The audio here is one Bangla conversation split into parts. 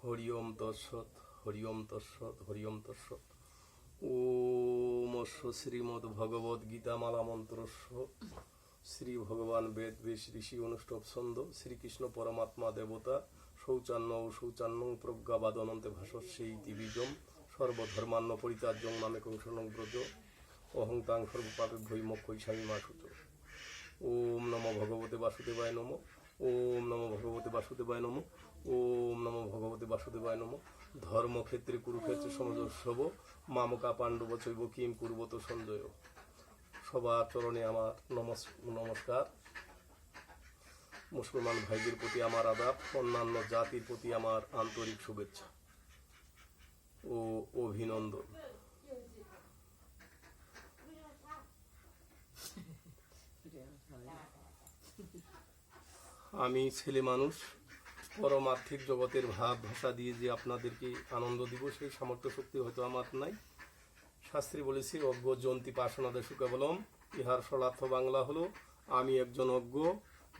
হরি ওম তৎসৎ, হরি ওম তৎসৎ, হরি ওম তৎসৎ। ওমস্য শ্রীমদ্ ভগবদ্ গীতামালা মন্ত্রস্য শ্রী ভগবান বেদ বেশ ঋষি অনুষ্ঠব ছন্দ শ্রীকৃষ্ণ পরমাত্মা দেবতা শৌচান্ন ও শৌচান্ন প্রজ্ঞাবাদনন্তে ভাষস্যেইতি বীজম সর্বধর্মান্ন পরিত্যাজ্যং মামেকং শরণং ব্রজ অহং তাং সর্বপাপেভ্যো মোক্ষয়িষ্যামি মা শুচঃ। ওম নমো ভগবতে বাসুদেবায় নমঃ। ওম নমো ভগবতে বাসুদেবায় নমঃ। ওম নমো ভগবতে বাসুদেবায় নমঃ। ধর্মক্ষেত্রে কুরুক্ষেত্রে সমজস্যব মামকা পাণ্ডব চৈব কিম কুর্বত সঞ্জয়। সবার চরণে আমার নমস্কার। মুসলমান ভাইদের প্রতি আমার আদাব, অন্যান্য জাতির প্রতি আমার আন্তরিক শুভেচ্ছা ও অভিনন্দন। আমি ছেলে মানুষ, পরমার্থিক জগতের ভাব ভাষা দিয়ে যে আপনাদেরকে আনন্দ দিব সেই সামর্থ্য শক্তি হয়তো আমার নাই। শাস্ত্রী বলেছি অজ্ঞ জন্তি পাশনাদেশু কেবলম, ইহার সলার্থ বাংলা হলো আমি একজন অজ্ঞ,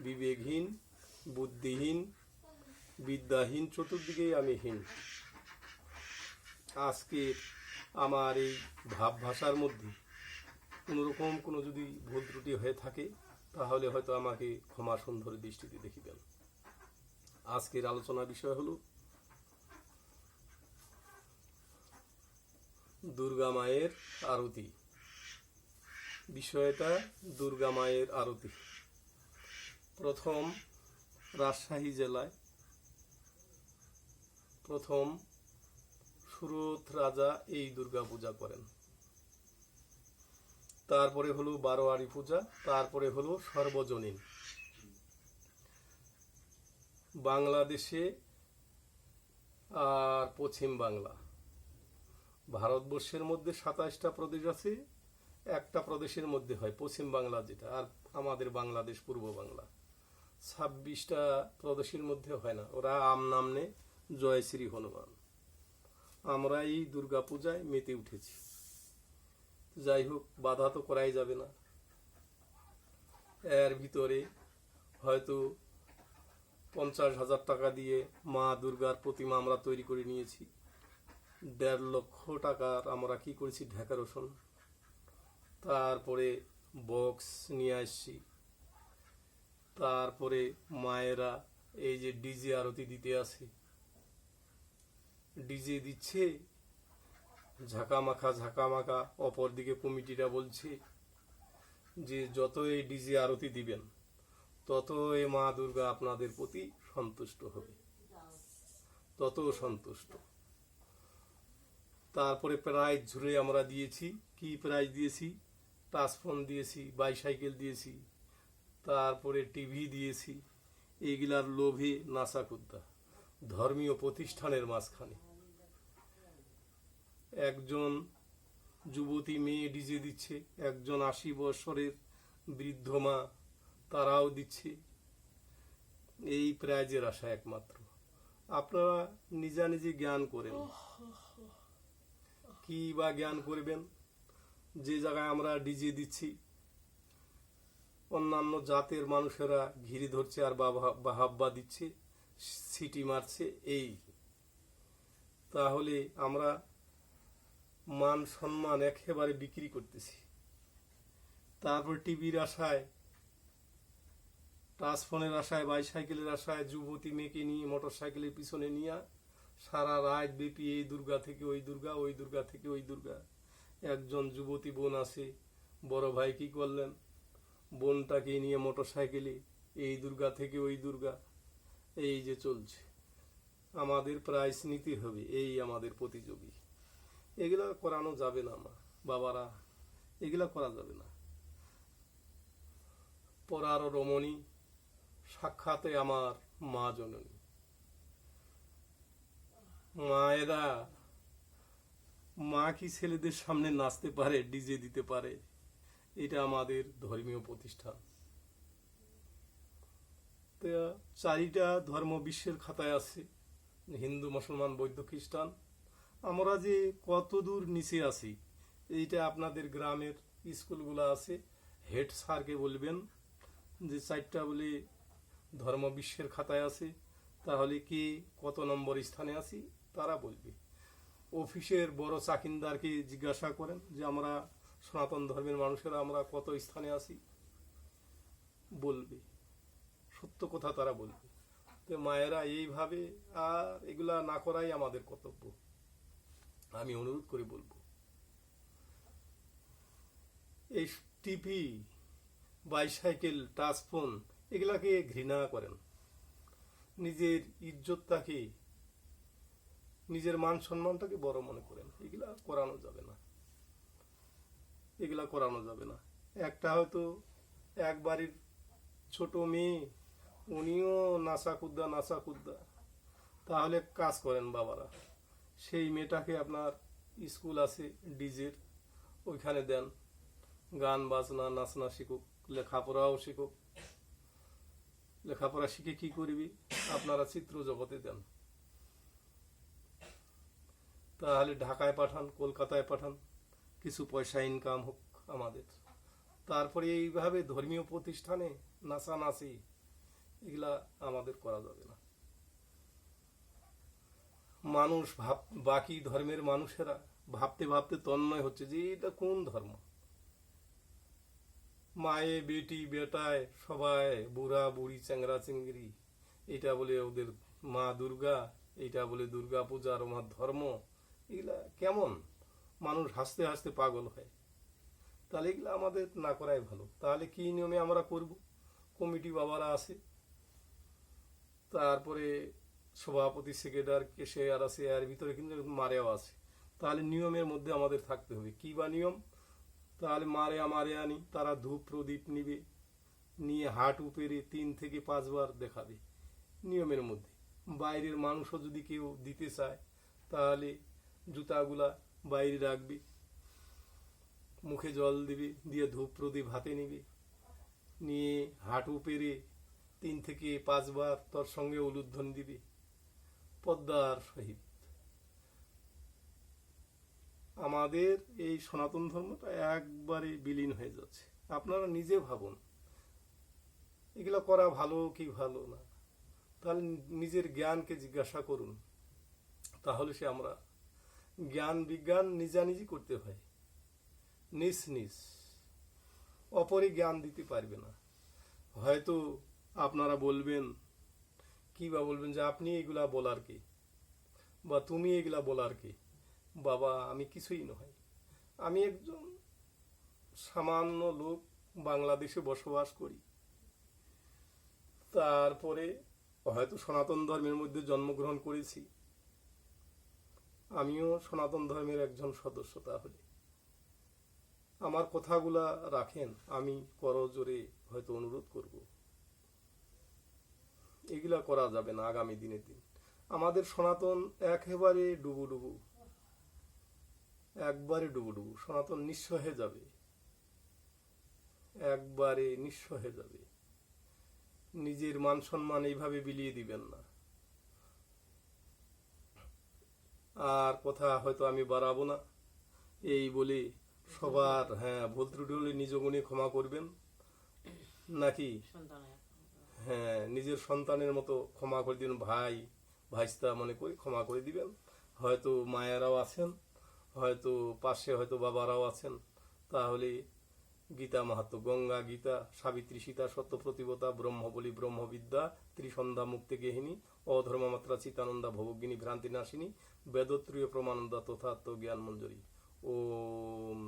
বিবেকহীন, বুদ্ধিহীন, বিদ্যাহীন, চতুর্দিকেই আমি হীন। আজকে আমার এই ভাব ভাষার মধ্যে কোনোরকম কোনো যদি ভুল ত্রুটি হয়ে থাকে তাহলে হয়তো আমাকে ক্ষমা সুন্দর দৃষ্টিতে দেখিবেন। আজকের আলোচনার বিষয় হলো দুর্গা মায়ের আরতি। বিষয়টা দুর্গা মায়ের আরতি। প্রথম রাজশাহী জেলায় প্রথম সুরত রাজা এই দুর্গা পূজা করেন। তারপরে হলো বারোয়ারি পূজা, তারপরে হলো সর্বজনীন। বাংলাদেশে আর পশ্চিম বাংলা, ভারতবর্ষের মধ্যে 27টা প্রদেশ আছে, একটা প্রদেশের মধ্যে হয় পশ্চিম বাংলা যেটা, আর আমাদের বাংলাদেশ পূর্ব বাংলা। 26টা প্রদেশের মধ্যে হয় না। ওরা আম নাম নে জয় শ্রী হনুমান। আমরা এই দুর্গা পূজায় মেতে উঠেছি। যাই হোক, বাধা তো করাই যাবে না। এর ভিতরে হয়তো 50,000 টাকা দিয়ে মা দুর্গার প্রতিমা আমরা তৈরি করে নিয়েছি। 1.5 লক্ষ টাকার আমরা কি করেছি ডেকোরেশন। তারপরে বক্স নিয়ে আসছি। তারপরে মায়েরা এই যে ডিজে আরতি দিতে আসে, ডিজে দিচ্ছে ঝাঁকামাখা। অপরদিকে কমিটিরা বলছে যে যত এই ডিজে আরতি দিবেন তত এই মা দুর্গা আপনাদের প্রতি সন্তুষ্ট হবে, তত সন্তুষ্ট। তারপরে প্রাইজ ঝুলে আমরা দিয়েছি। কি প্রাইজ দিয়েছি? টাচফোন দিয়েছি, বাইসাইকেল দিয়েছি, তারপরে টিভি দিয়েছি। এইগুলার লোভে নাচাকুদ্দা ধর্মীয় প্রতিষ্ঠানের মাঝখানে একজন যুবতী মেয়ে ডিজে দিচ্ছে, একজন 80 বছরের বৃদ্ধ মা তারাও দিচ্ছে। এই প্রাইজের আশা একমাত্র। আপনারা নিজে জ্ঞান করেন। কি বা জ্ঞান করবেন? যে জায়গায় আমরা ডিজে দিচ্ছি অন্যান্য জাতের মানুষেরা ঘিরে ধরছে আর বাহাব্বা দিচ্ছে, সিটি মারছে। এই তাহলে আমরা মান সম্মান একেবারে বিক্রি করতেছি। তারপর টিভির আশায়, টাচফোনের আশায়, বাইসাইকেলের আশায় যুবতী মেয়েকে নিয়ে মোটর সাইকেলের পিছনে নিয়ে সারা রাত ব্যাপী এই দুর্গা থেকে ওই দুর্গা, ওই দুর্গা থেকে ওই দুর্গা। একজন যুবতী বোন আছে, বড় ভাই কি করলেন, বোনটাকে নিয়ে মোটর সাইকেলে এই দুর্গা থেকে ওই দুর্গা। এই যে চলছে, আমাদের প্রাইজ নিতে হবে, এই আমাদের প্রতিযোগী। এগুলা করানো যাবে না মা বাবারা, এগুলা করা যাবে না। পরার রমণী সাক্ষাতে আমার মা জননী। মায়েরা, মা কি ছেলেদের সামনে নাচতে পারে, ডিজে দিতে পারে? এটা আমাদের ধর্মীয় প্রতিষ্ঠান। 4টা ধর্ম বিশ্বের খাতায় আছে, হিন্দু, মুসলমান, বৌদ্ধ, খ্রিস্টান। আমরা যে কত দূর নিচে আছি, এইটা আপনাদের গ্রামের স্কুলগুলো আছে, হেড স্যারকে বলবেন যে 4টা বলে ধর্ম বিশ্বের খাতায় আছে, তাহলে কি কত নম্বর স্থানে আছি তারা বলবে। অফিসের বড় চাকিন্দারকে জিজ্ঞাসা করেন যে আমরা সনাতন ধর্মের মানুষেরা আমরা কত স্থানে আছি, বলবে, সত্য কথা তারা বলবে। তো মায়েরা এইভাবে আর এগুলা না করাই আমাদের কর্তব্য। আমি অনুরোধ করে বলবো, এই টিভি, বাইসাইকেল, টাচফোন এগুলাকে ঘৃণা করেন। নিজের ইজ্জতটাকে, নিজের মান সম্মানটাকে বড় মনে করেন। এগুলা করানো যাবে না, এগুলা করানো যাবে না। একটা হয়তো এক বাড়ির ছোট মেয়ে, উনিও নাচা কুদ্দা, তাহলে কাজ করেন বাবারা, সেই মেয়েটাকে আপনার স্কুল আছে ডিজের, ওইখানে দেন, গান বাজনা নাচনা শিখুক, লেখাপড়াও শিখুক। লেখাপড়া শিখে কি করবি, আপনারা চিত্র জগতে দেন। তাহলে ঢাকায় পাঠান, কলকাতায় পাঠান, কিছু পয়সা ইনকাম হোক আমাদের। তারপরে এইভাবে ধর্মীয় প্রতিষ্ঠানে নাচানাচি এগুলা আমাদের করা যাবে না। মানুষ বাকি ধর্মের মানুষেরা ভাবতে ভাবতে তন্ময় হচ্ছে যে এটা কোন ধর্ম। মায়ে বেটি বেটায় সবাই, বুড়া বুড়ি চ্যাংরা চিংড়ি, এটা বলে ওদের মা দুর্গা, এটা বলে দুর্গা পূজার আমার ধর্ম। এগুলা কেমন, মানুষ হাসতে হাসতে পাগল হয়। তাহলে এগুলো আমাদের না করাই ভালো। তাহলে কি নিয়মে আমরা করব, কমিটি বাবারা আছে, তারপরে সভাপতি সেক্রেটারি কেসে আর আছে, এর ভিতরে কিন্তু মারেও আছে। তাহলে নিয়মের মধ্যে আমাদের থাকতে হবে। কি বা নিয়ম, তাহলে মারে আনি, তারা ধূপ প্রদীপ নিবে, নিয়ে হাট উপেরে 3 থেকে 5 বার দেখাবে নিয়মের মধ্যে। বাইরের মানুষও যদি কেউ দিতে চায় তাহলে জুতাগুলা বাইরে রাখবে, মুখে জল দিবে, দিয়ে ধূপ প্রদীপ হাতে নিবে, নিয়ে হাট উপেরে 3 থেকে 5 বার তোর সঙ্গে উলুধ্বনি দিবে পদ্মার সহিত। আমাদের এই সনাতন ধর্মটা একবারে বিলীন হয়ে যাচ্ছে। আপনারা নিজে ভাবুন এগুলো করা ভালো কি ভালো না। তাহলে নিজের জ্ঞানকে জিজ্ঞাসা করুন, তাহলে সে আমরা জ্ঞান বিজ্ঞান নিজানিজি করতে হয়। নিজ অপরে জ্ঞান দিতে পারবে না। হয়তো আপনারা বলবেন, কি বা বলবেন যে আপনি এগুলা বলার কে, বা তুমি এগুলা বলার কে। বাবা আমি কিছুই নয়, আমি একজন সামান্য লোক, বাংলাদেশে বসবাস করি। তারপরে হয়তো সনাতন ধর্মের মধ্যে জন্মগ্রহণ করেছি, আমিও সনাতন ধর্মের একজন সদস্য। তাহলে আমার কথাগুলা রাখেন, আমি করজোরে হয়তো অনুরোধ করব। এগুলা করা যাবে না আগামী দিনের দিন। আমাদের সনাতন একেবারে ডুবু, একবারে ডুবু, সনাতন নিঃস্ব হয়ে যাবে, একবারে নিঃস্ব হয়ে যাবে। নিজের মান সম্মান এইভাবে বিলিয়ে দিবেন না। আর কথা হয়তো আমি বাড়াবো না, এই বলে সবার ভুল ত্রুটি হলে নিজ গুণে ক্ষমা করবেন, নাকি নিজের সন্তানের মতো ক্ষমা করে দিবেন। ভাই ভাইস্তা মনে করে ক্ষমা করে দিবেন। হয়তো মায়েরাও আছেন, হয়তো পাশে হয়তো বাবারাও আছেন। তাহলে গীতা মাহাত্ম্য, গঙ্গা গীতা, সাবিত্রী সীতা সত্য প্রতিবতা, ব্রহ্মবলী ব্রহ্মবিদ্যা, ত্রিসন্ধ্যা মুক্তি গেহিনী, অধর্মমাত্রা চিতানন্দা ভবগিনী ভ্রান্তি নাশিনী, বেদত্রীয় প্রমানন্দা তথাত্ম জ্ঞান মঞ্জুরি। ওম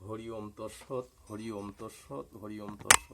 হরি ওম তৎসৎ, হরি ওম তৎসৎ, হরি ওম তৎসৎ।